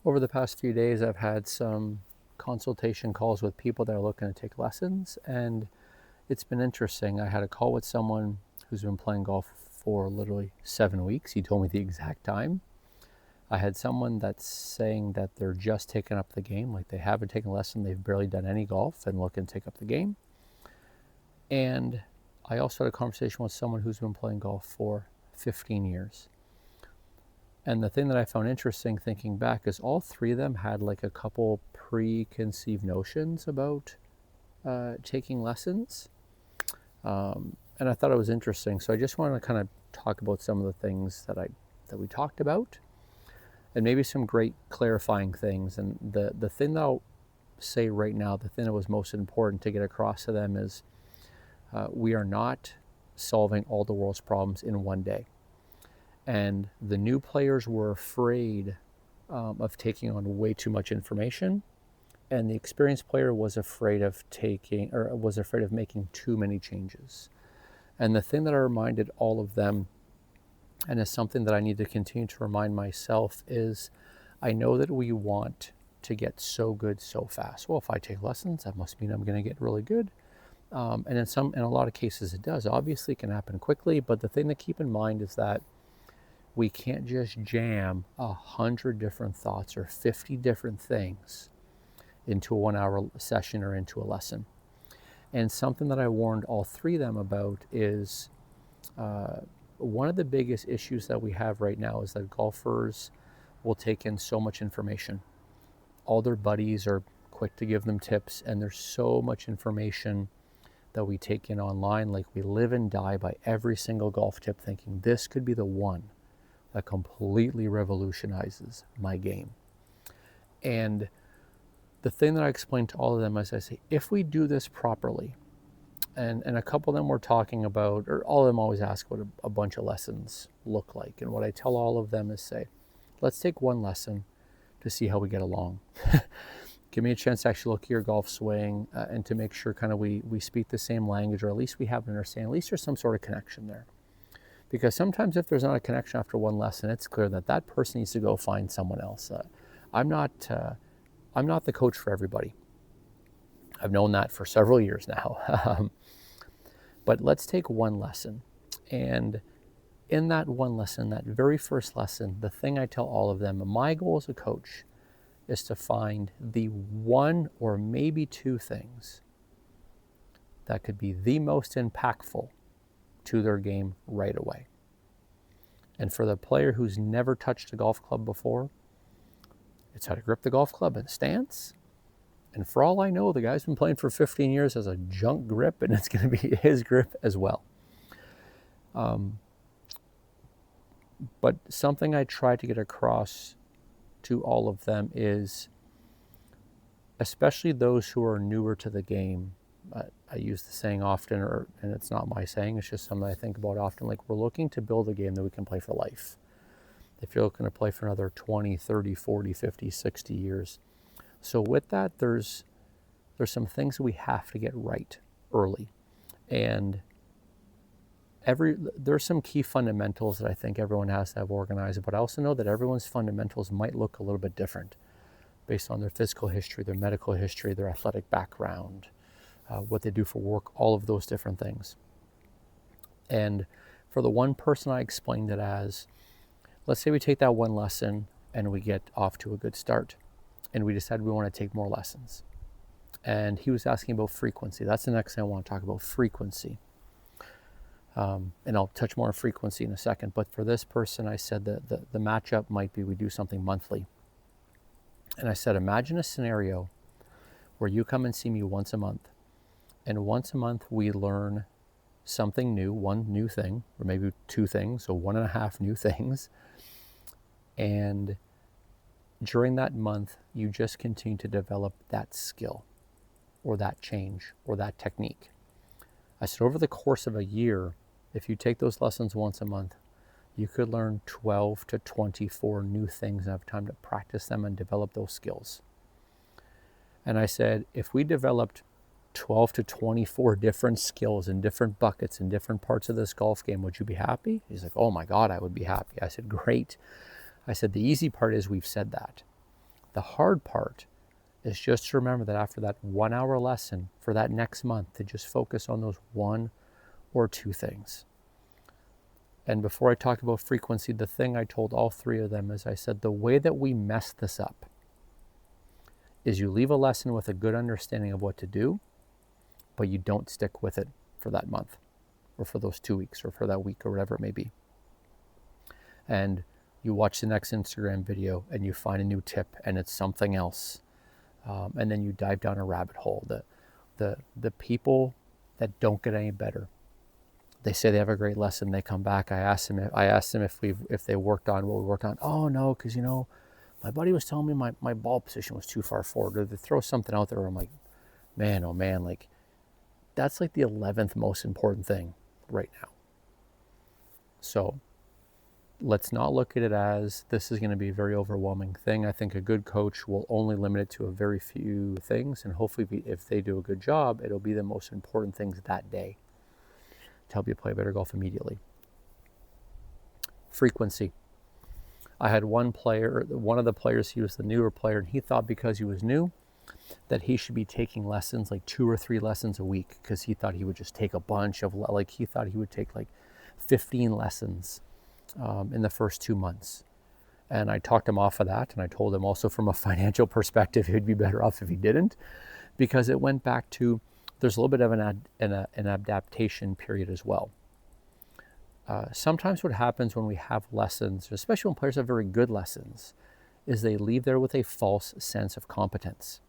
Over the past few days, I've had some consultation calls with people that are looking to take lessons, and it's been interesting. I had a call with someone who's been playing golf for literally 7 weeks. He told me the exact time. I had someone that's saying that they're just taking up the game, like they haven't taken a lesson, they've barely done any golf and looking to take up the game. And I also had a conversation with someone who's been playing golf for 15 years. And the thing that I found interesting thinking back is all three of them had like a couple preconceived notions about taking lessons. And I thought it was interesting. So I just wanted to kind of talk about some of the things that we talked about, and maybe some great clarifying things. And the thing that I'll say right now, the thing that was most important to get across to them is we are not solving all the world's problems in one day. And the new players were afraid of taking on way too much information, and the experienced player was afraid of making too many changes. And the thing that I reminded all of them, and is something that I need to continue to remind myself, is I know that we want to get so good so fast. Well, if I take lessons, that must mean I'm going to get really good. And in a lot of cases it does. Obviously, it can happen quickly, but the thing to keep in mind is that we can't just jam 100 different thoughts or 50 different things into a 1 hour session or into a lesson. And something that I warned all three of them about is one of the biggest issues that we have right now is that golfers will take in so much information. All their buddies are quick to give them tips, and there's so much information that we take in online. Like, we live and die by every single golf tip, thinking this could be the one that completely revolutionizes my game. And the thing that I explain to all of them is I say, if we do this properly, and a couple of them were talking about, or all of them always ask what a bunch of lessons look like. And what I tell all of them is say, let's take one lesson to see how we get along. Give me a chance to actually look at your golf swing and to make sure kind of we speak the same language, or at least we have an understanding, at least there's some sort of connection there. Because sometimes if there's not a connection after one lesson, it's clear that that person needs to go find someone else. I'm not the coach for everybody. I've known that for several years now. But let's take one lesson. And in that one lesson, that very first lesson, the thing I tell all of them, my goal as a coach is to find the one or maybe two things that could be the most impactful to their game right away. And for the player who's never touched a golf club before, it's how to grip the golf club in stance. And for all I know, the guy's been playing for 15 years, has a junk grip, and it's going to be his grip as well. But something I try to get across to all of them is, especially those who are newer to the game, I use the saying often, and it's not my saying, it's just something I think about often, like, we're looking to build a game that we can play for life. If you're looking to play for another 20, 30, 40, 50, 60 years. So with that, there's some things that we have to get right early. And there's some key fundamentals that I think everyone has to have organized, but I also know that everyone's fundamentals might look a little bit different based on their physical history, their medical history, their athletic background, what they do for work, all of those different things. And for the one person, I explained it as, let's say we take that one lesson and we get off to a good start, and we decide we want to take more lessons. And he was asking about frequency. That's the next thing I want to talk about, frequency. And I'll touch more on frequency in a second. But for this person, I said that the matchup might be we do something monthly. And I said, imagine a scenario where you come and see me once a month. And once a month we learn something new, one new thing, or maybe two things, so 1.5 new things. And during that month, you just continue to develop that skill or that change or that technique. I said, over the course of a year, if you take those lessons once a month, you could learn 12 to 24 new things and have time to practice them and develop those skills. And I said, if we developed 12 to 24 different skills in different buckets in different parts of this golf game, would you be happy? He's like, oh my God, I would be happy. I said, great. I said, the easy part is we've said that. The hard part is just to remember that after that 1 hour lesson for that next month, to just focus on those one or two things. And before I talked about frequency, the thing I told all three of them is I said, the way that we mess this up is you leave a lesson with a good understanding of what to do, but you don't stick with it for that month or for those 2 weeks or for that week or whatever it may be. And you watch the next Instagram video and you find a new tip and it's something else. And then you dive down a rabbit hole. The people that don't get any better, they say they have a great lesson. They come back. I asked them if they worked on what we worked on. Oh no, because my buddy was telling me my ball position was too far forward. Or they throw something out there where I'm like, man, oh man, like that's like the 11th most important thing right now. So let's not look at it as this is going to be a very overwhelming thing. I think a good coach will only limit it to a very few things, and hopefully if they do a good job, it'll be the most important things that day to help you play better golf immediately. Frequency. I had one of the players, he was the newer player, and he thought because he was new that he should be taking lessons, like 2 or 3 lessons a week, because he thought he would just take a bunch of, like he thought he would take like 15 lessons in the first 2 months. And I talked him off of that, and I told him also from a financial perspective he'd be better off if he didn't, because it went back to there's a little bit of an adaptation period as well. Sometimes what happens when we have lessons, especially when players have very good lessons, is they leave there with a false sense of competence.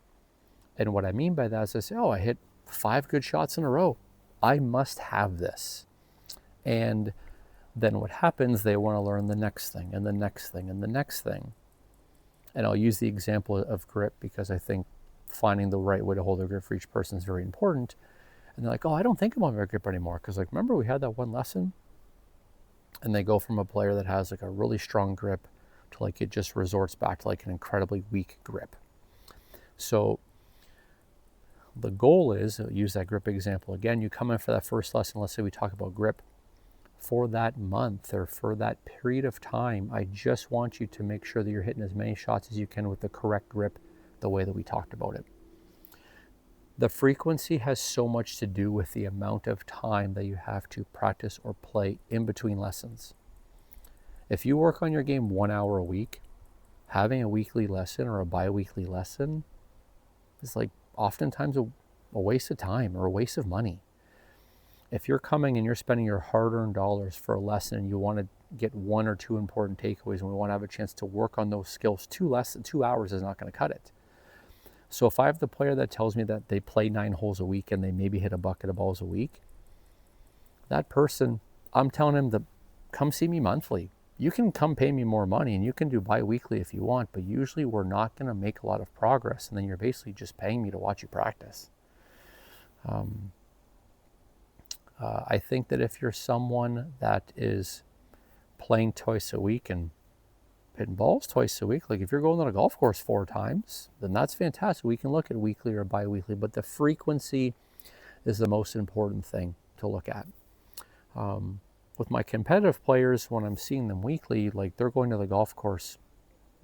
And what I mean by that is I say, oh, I hit 5 good shots in a row. I must have this. And then what happens, they want to learn the next thing and the next thing and the next thing. And I'll use the example of grip because I think finding the right way to hold a grip for each person is very important. And they're like, oh, I don't think about my grip anymore. Because like, remember we had that one lesson? And they go from a player that has like a really strong grip to like it just resorts back to like an incredibly weak grip. So the goal is, I'll use that grip example again, you come in for that first lesson, let's say we talk about grip. For that month or for that period of time, I just want you to make sure that you're hitting as many shots as you can with the correct grip, the way that we talked about it. The frequency has so much to do with the amount of time that you have to practice or play in between lessons. If you work on your game 1 hour a week, having a weekly lesson or a bi-weekly lesson is like oftentimes a waste of time or a waste of money. If you're coming and you're spending your hard-earned dollars for a lesson and you want to get 1 or 2 important takeaways and we want to have a chance to work on those skills, 2 hours is not going to cut it. So if I have the player that tells me that they play 9 holes a week and they maybe hit a bucket of balls a week, that person, I'm telling him to come see me monthly. You can come pay me more money and you can do bi-weekly if you want, but usually we're not going to make a lot of progress and then you're basically just paying me to watch you practice. I think that if you're someone that is playing twice a week and hitting balls twice a week, like if you're going on a golf course 4 times, then that's fantastic. We can look at weekly or bi-weekly, but the frequency is the most important thing to look at. With my competitive players, when I'm seeing them weekly, like they're going to the golf course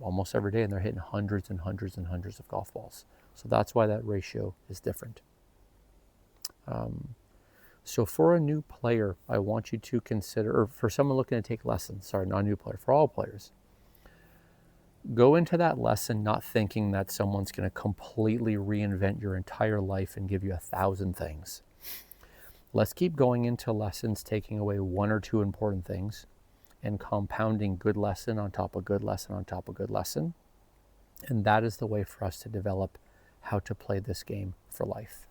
almost every day and they're hitting hundreds and hundreds and hundreds of golf balls. So that's why that ratio is different. So for a new player, I want you to consider, or for someone looking to take lessons, sorry, not a new player, for all players, go into that lesson not thinking that someone's going to completely reinvent your entire life and give you 1,000 things. Let's keep going into lessons, taking away 1 or 2 important things and compounding good lesson on top of good lesson on top of good lesson. And that is the way for us to develop how to play this game for life.